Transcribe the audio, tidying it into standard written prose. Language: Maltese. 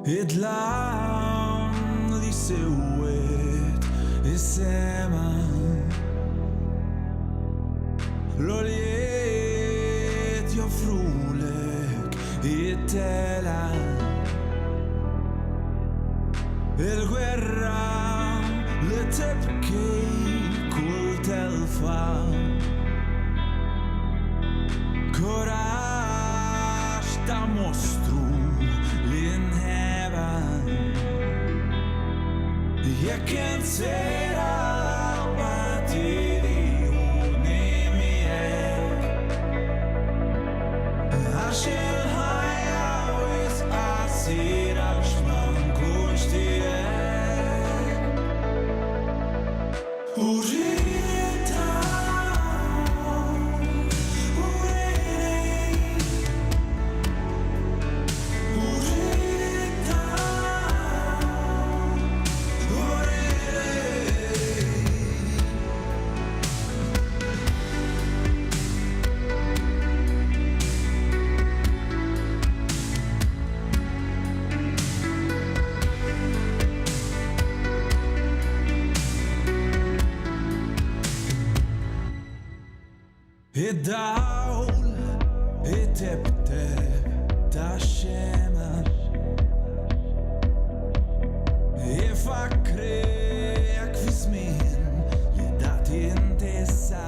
id-lam li sewwet is-sema l-għoljiet joffrulek it-tela il-gwerra li tibki kull telfa korax ta' mostru li nħeba jekk insejra batiri u nimijek għax il-ħajja wis qasira biex ma nkunx tiegħek u id-dawl it-tebteb ta' xema ifakrek fi żmien li dat intessa